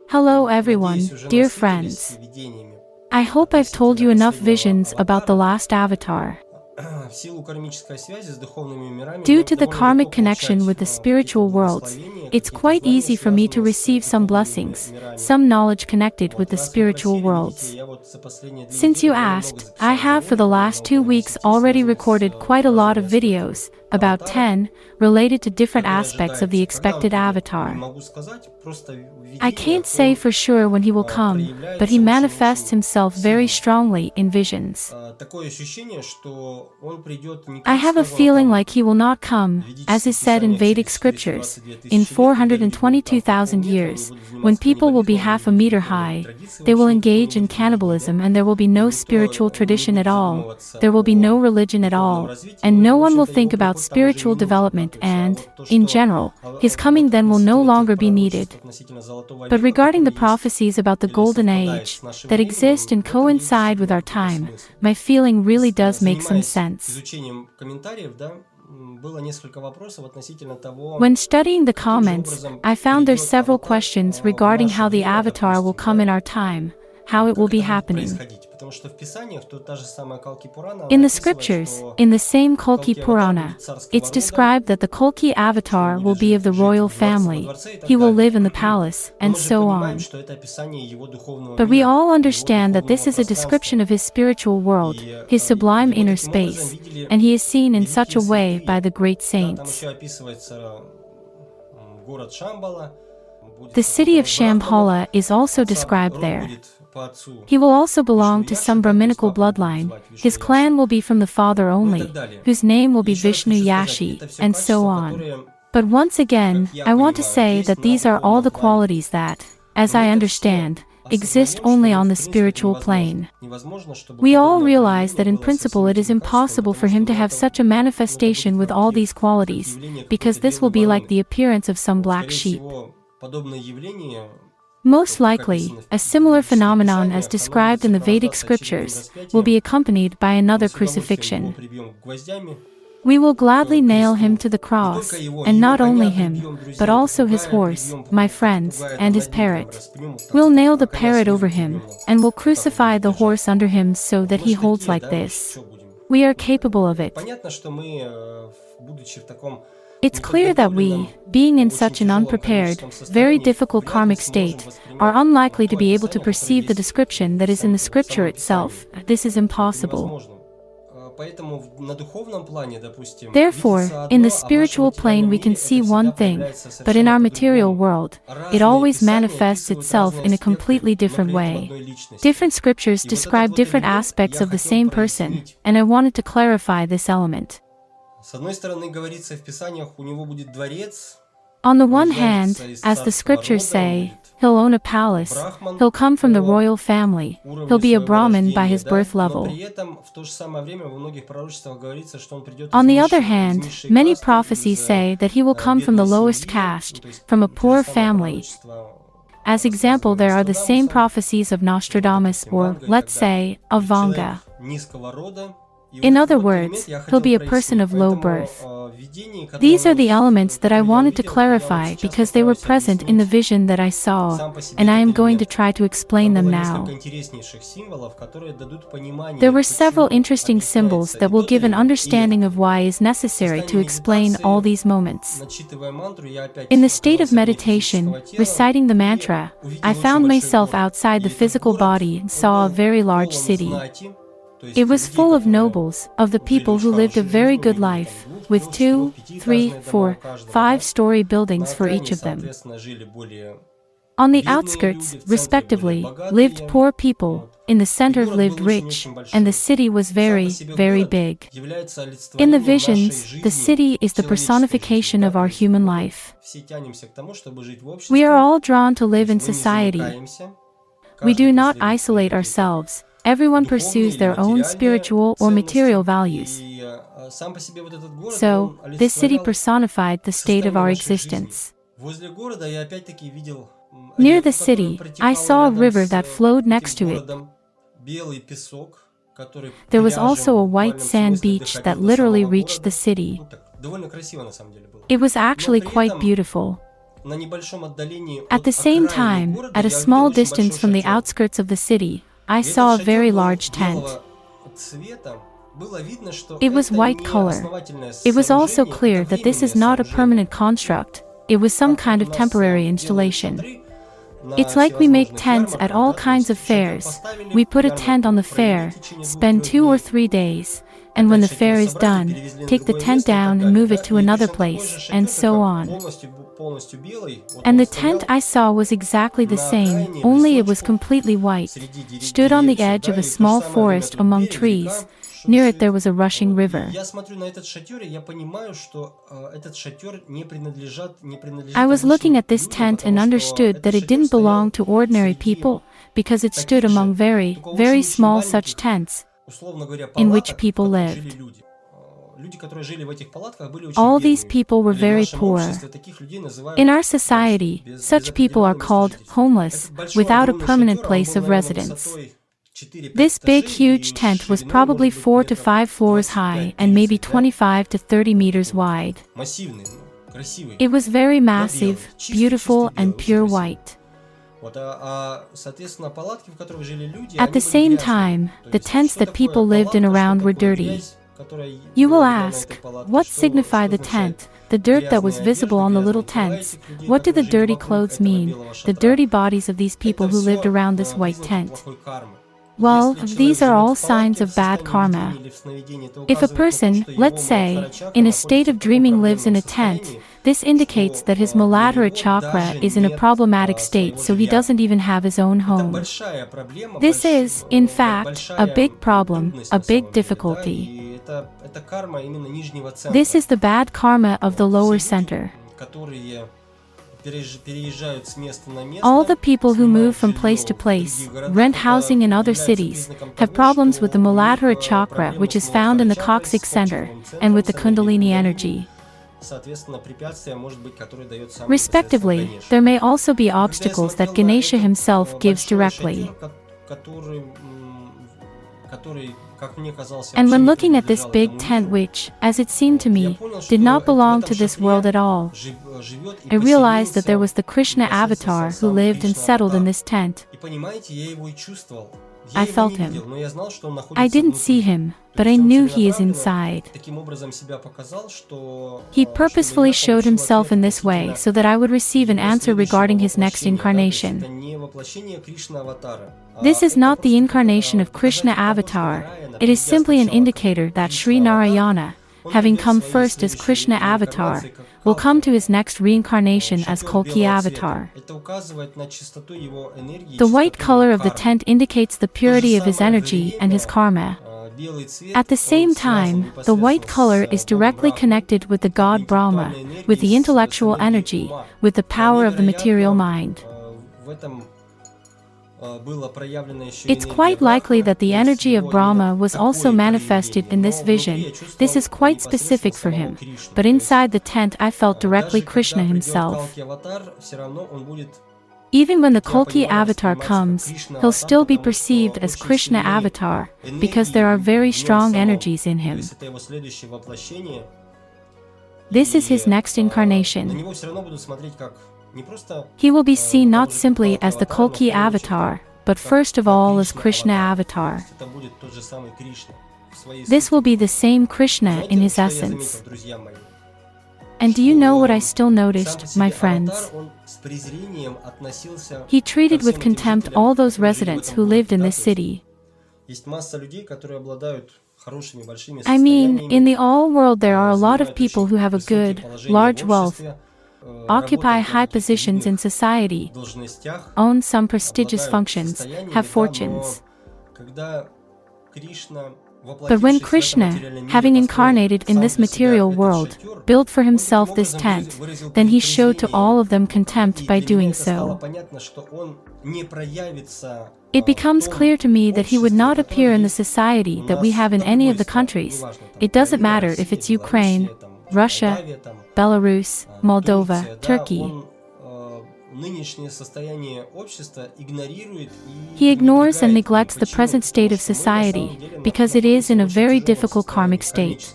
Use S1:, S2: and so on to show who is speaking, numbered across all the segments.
S1: Hello everyone, dear friends. I hope I've told you enough visions about the last avatar. Due to the karmic connection with the spiritual worlds, it's quite easy for me to receive some blessings, some knowledge connected with the spiritual worlds. Since you asked, I have for the last 2 weeks already recorded quite a lot of videos, about 10, related to different aspects of the expected avatar. I can't say for sure when he will come, but he manifests himself very strongly in visions. I have a feeling like he will not come, as is said in Vedic scriptures, in 422,000 years, when people will be half a meter high, they will engage in cannibalism and there will be no spiritual tradition at all, there will be no religion at all, and no one will think about spiritual development and, in general, his coming then will no longer be needed. But regarding the prophecies about the golden age, that exist and coincide with our time, my feeling really does make some sense. When studying the comments, I found there's several questions regarding how the avatar will come in our time, how it will be happening. In the scriptures, in the same Kalki Purana, it's described that the Kalki Avatar will be of the royal family, he will live in the palace, and so on. But we all understand that this is a description of his spiritual world, his sublime inner space, and he is seen in such a way by the great saints. The city of Shambhala is also described there. He will also belong to some Brahminical bloodline, his clan will be from the father only, whose name will be Vishnu Yashi, and so on. But once again, I want to say that these are all the qualities that, as I understand, exist only on the spiritual plane. We all realize that in principle it is impossible for him to have such a manifestation with all these qualities, because this will be like the appearance of some black sheep. Most likely, a similar phenomenon as described in the Vedic scriptures will be accompanied by another crucifixion. We will gladly nail him to the cross, and not only him, but also his horse, my friends, and his parrot. We'll nail the parrot over him, and will crucify the horse under him so that he holds like this. We are capable of it. It's clear that we, being in such an unprepared, very difficult karmic state, are unlikely to be able to perceive the description that is in the scripture itself. This is impossible. Therefore, in the spiritual plane we can see one thing, but in our material world, it always manifests itself in a completely different way. Different scriptures describe different aspects of the same person, and I wanted to clarify this element. On the one hand, as the scriptures say, he'll own a palace, he'll come from the royal family, he'll be a Brahmin by his birth level. On the other hand, many prophecies say that he will come from the lowest caste, from a poor family. As example, there are the same prophecies of Nostradamus or, let's say, of Vanga. In other words, he'll be a person of low birth. These are the elements that I wanted to clarify because they were present in the vision that I saw, and I am going to try to explain them now. There were several interesting symbols that will give an understanding of why it is necessary to explain all these moments. In the state of meditation, reciting the mantra, I found myself outside the physical body and saw a very large city. It was full of nobles, of the people who lived a very good life, with 2, 3, 4, 5-story buildings for each of them. On the outskirts, respectively, lived poor people, in the center lived rich, and the city was very, very big. In the visions, the city is the personification of our human life. We are all drawn to live in society. We do not isolate ourselves. Everyone pursues their own spiritual or material values. So, this city personified the state of our existence. Near the city, I saw a river that flowed next to it. There was also a white sand beach that literally reached the city. It was actually quite beautiful. At the same time, at a small distance from the outskirts of the city, I saw a very large tent. It was white color. It was also clear that this is not a permanent construct, it was some kind of temporary installation. It's like we make tents at all kinds of fairs. We put a tent on the fair, spend 2 or 3 days, and when the fair is done, take the tent down and move it to another place, and so on. And the tent I saw was exactly the same, only it was completely white, stood on the edge of a small forest among trees. Near it there was a rushing river. I was looking at this tent and understood that it didn't belong to ordinary people, because it stood among very, very small such tents, in which people lived. All these people were very poor. In our society, such people are called homeless, without a permanent place of residence. This big huge tent was probably 4 to 5 floors high and maybe 25 to 30 meters wide. It was very massive, beautiful and pure white. At the same time, the tents that people lived in around were dirty. You will ask, what signify the tent, the dirt that was visible on the little tents? What do the dirty clothes mean, the dirty bodies of these people who lived around this white tent? Well, these are all signs of bad karma. If a person, let's say, in a state of dreaming lives in a tent, this indicates that his Muladhara chakra is in a problematic state, so he doesn't even have his own home. This is, in fact, a big problem, a big difficulty. This is the bad karma of the lower center. All the people who move from place to place, rent housing in other cities, have problems with the Muladhara chakra, which is found in the coccyx center, and with the Kundalini energy. Respectively, there may also be obstacles that Ganesha himself gives directly. And when looking at this big tent which, as it seemed to me, did not belong to this world at all, I realized that there was the Krishna Avatar who lived and settled in this tent. I felt him. I didn't see him, but I knew he is inside. He purposefully showed himself in this way so that I would receive an answer regarding his next incarnation. This is not the incarnation of Krishna Avatar, it is simply an indicator that Sri Narayana, having come first as Krishna Avatar, will come to his next reincarnation as Kalki Avatar. The white color of the tent indicates the purity of his energy and his karma. At the same time, the white color is directly connected with the god Brahma, with the intellectual energy, with the power of the material mind. It's quite likely that the energy of Brahma was also manifested in this vision. This is quite specific for him. But inside the tent I felt directly Krishna himself. Even when the Kalki Avatar comes, he'll still be perceived as Krishna Avatar, because there are very strong energies in him. This is his next incarnation. He will be seen not simply as the Kalki Avatar, but first of all as Krishna Avatar. This will be the same Krishna in his essence. And do you know what I still noticed, my friends? He treated with contempt all those residents who lived in this city. I mean, in the all world there are a lot of people who have a good, large wealth, occupy high positions in society, own some prestigious functions, have fortunes. But when Krishna, having incarnated in this material world, built for himself this tent, then he showed to all of them contempt by doing so. It becomes clear to me that he would not appear in the society that we have in any of the countries. It doesn't matter if it's Ukraine, Russia, Belarus, Moldova, Turkey. He ignores and neglects the present state of society, because it is in a very difficult karmic state.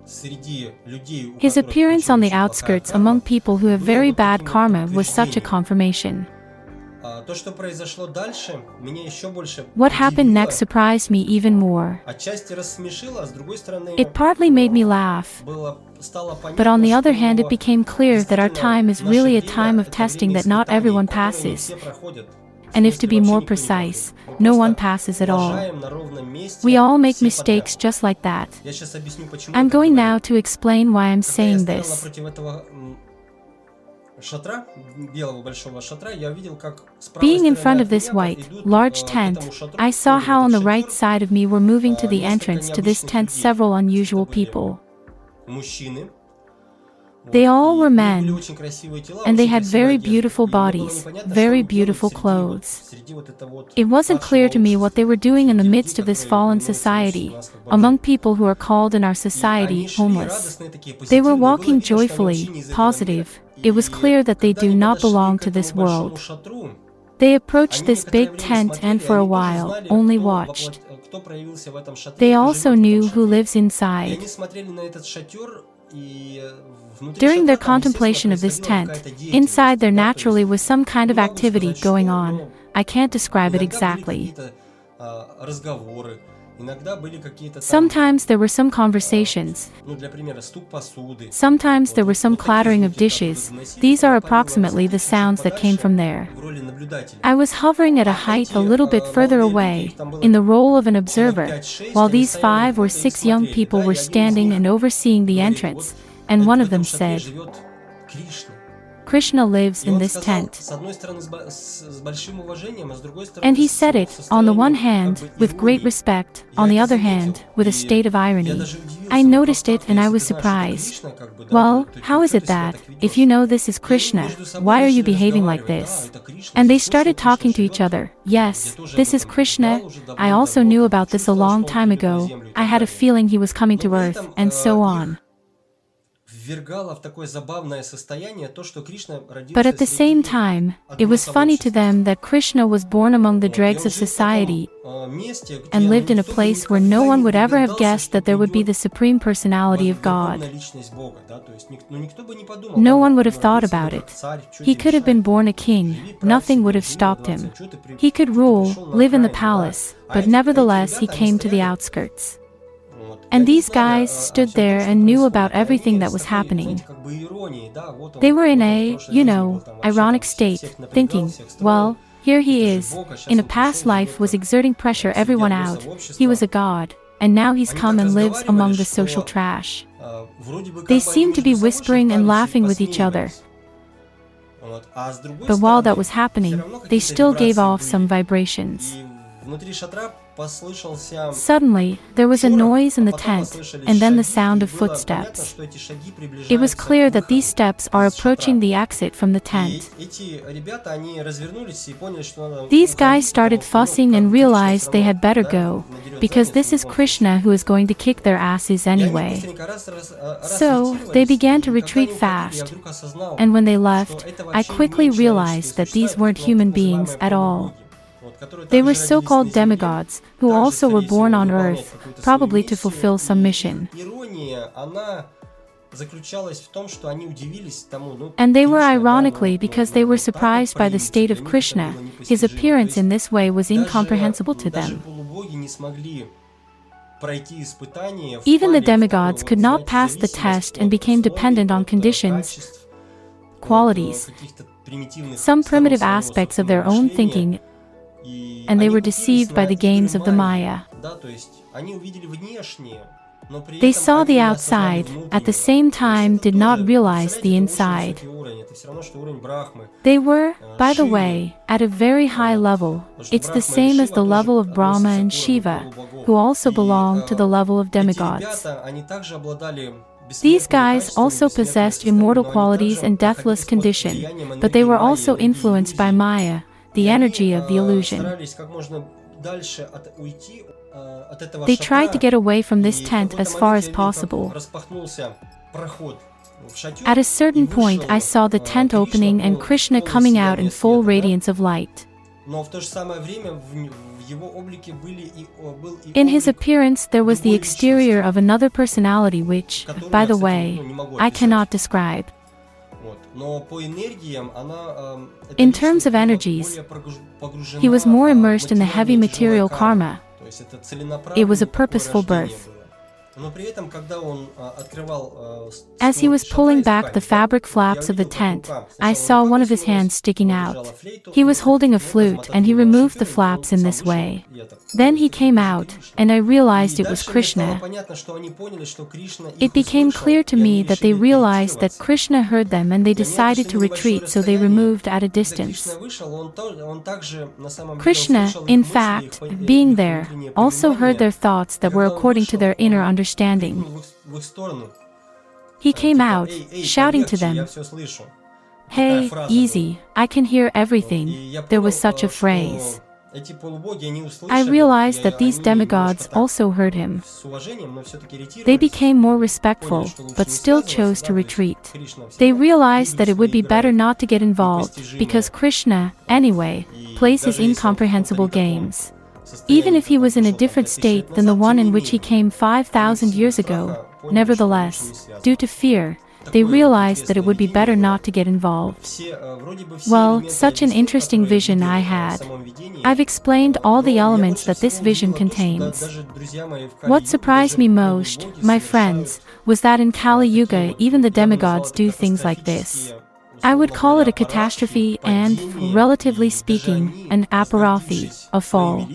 S1: His appearance on the outskirts among people who have very bad karma was such a confirmation. What happened next surprised me even more. It partly made me laugh, but on the other hand it became clear that our time is really a time of testing that not everyone passes. And if to be more precise, no one passes at all. We all make mistakes just like that. I'm going now to explain why I'm saying this. Being in front of this white, large tent, I saw how on the right side of me were moving to the entrance to this tent several unusual people. They all were men, and they had very beautiful bodies, very beautiful clothes. It wasn't clear to me what they were doing in the midst of this fallen society, among people who are called in our society homeless. They were walking joyfully, positive. It was clear that they do not belong to this world. They approached this big tent and for a while only watched. They also knew who lives inside. During their contemplation of this tent, inside there naturally was some kind of activity going on. I can't describe it exactly. Sometimes there were some conversations. Sometimes there were some clattering of dishes. These are approximately the sounds that came from there. I was hovering at a height a little bit further away, in the role of an observer, while these 5 or 6 young people were standing and overseeing the entrance, and one of them said, "Krishna lives in this tent." And he said it, on the one hand, with great respect, on the other hand, with a state of irony. I noticed it and I was surprised. Well, how is it that, if you know this is Krishna, why are you behaving like this? And they started talking to each other. Yes, this is Krishna. I also knew about this a long time ago. I had a feeling he was coming to earth, and so on. But at the same time, it was funny to them that Krishna was born among the dregs of society and lived in a place where no one would ever have guessed that there would be the Supreme Personality of God. No one would have thought about it. He could have been born a king, nothing would have stopped him. He could rule, live in the palace, but nevertheless he came to the outskirts. And these guys stood there and knew about everything that was happening. They were in a, ironic state, thinking, well, here he is, in a past life was exerting pressure everyone out, he was a god, and now he's come and lives among the social trash. They seemed to be whispering and laughing with each other. But while that was happening, they still gave off some vibrations. Suddenly, there was a noise in the tent, and then the sound of footsteps. It was clear that these steps are approaching the exit from the tent. These guys started fussing and realized they had better go, because this is Krishna who is going to kick their asses anyway. So, they began to retreat fast, and when they left, I quickly realized that these weren't human beings at all. They were so-called demigods, who also were born on earth, probably to fulfill some mission. And they were ironically because they were surprised by the state of Krishna. His appearance in this way was incomprehensible to them. Even the demigods could not pass the test and became dependent on conditions, qualities, some primitive aspects of their own thinking, and they were deceived by the games of the Maya. They saw the outside, at the same time did not realize the inside. They were, by the way, at a very high level. It's the same as the level of Brahma and Shiva, who also belong to the level of demigods. These guys also possessed immortal qualities and deathless condition, but they were also influenced by Maya, the energy of the illusion. They tried to get away from this tent as far as possible. At a certain point I saw the tent opening and Krishna coming out in full radiance of light. In his appearance there was the exterior of another personality which, by the way, I cannot describe. In terms of energies, he was more immersed in the heavy material karma. It was a purposeful birth. As he was pulling back the fabric flaps of the tent, I saw one of his hands sticking out. He was holding a flute and he removed the flaps in this way. Then he came out, and I realized it was Krishna. It became clear to me that they realized that Krishna heard them and they decided to retreat, so they removed at a distance. Krishna, in fact, being there, also heard their thoughts that were according to their inner understanding. He came out, shouting to them, "Hey, easy, I can hear everything." There was such a phrase. I realized that these demigods also heard him. They became more respectful, but still chose to retreat. They realized that it would be better not to get involved, because Krishna, anyway, plays his incomprehensible games. Even if he was in a different state than the one in which he came 5,000 years ago, nevertheless, due to fear, they realized that it would be better not to get involved. Well, such an interesting vision I had. I've explained all the elements that this vision contains. What surprised me most, my friends, was that in Kali Yuga even the demigods do things like this. I would call it a catastrophe and, relatively speaking, an aparathy, a fall.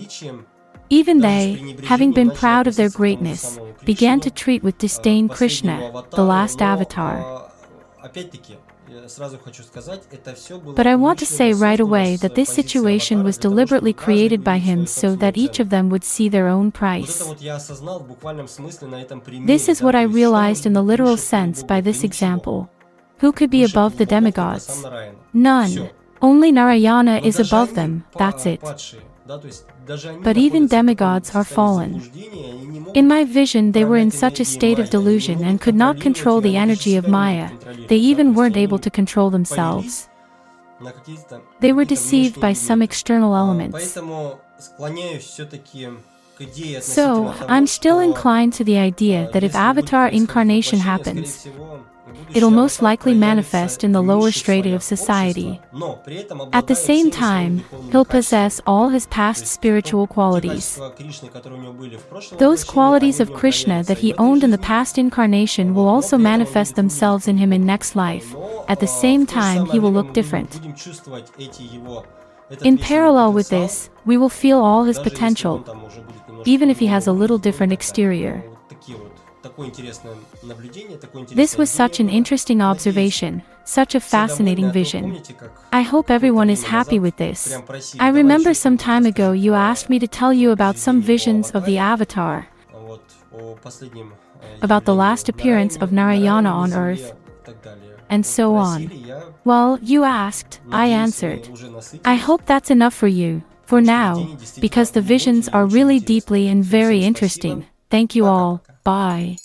S1: Even they, having been proud of their greatness, began to treat with disdain Krishna, the last avatar. But I want to say right away that this situation was deliberately created by him so that each of them would see their own price. This is what I realized in the literal sense by this example. Who could be above the demigods? None. Only Narayana is above them, that's it. But even demigods are fallen. In my vision they were in such a state of delusion and could not control the energy of Maya, they even weren't able to control themselves. They were deceived by some external elements. So, I'm still inclined to the idea that if avatar incarnation happens, it'll most likely manifest in the lower strata of society. At the same time, he'll possess all his past spiritual qualities. Those qualities of Krishna that he owned in the past incarnation will also manifest themselves in him in next life. At the same time, he will look different. In parallel with this, we will feel all his potential, even if he has a little different exterior. This was such an interesting observation, such a fascinating vision. I hope everyone is happy with this. I remember some time ago you asked me to tell you about some visions of the avatar, about the last appearance of Narayana on earth, and so on. Well, you asked, I answered. I hope that's enough for you, for now, because the visions are really deeply and very interesting. Thank you all. Bye.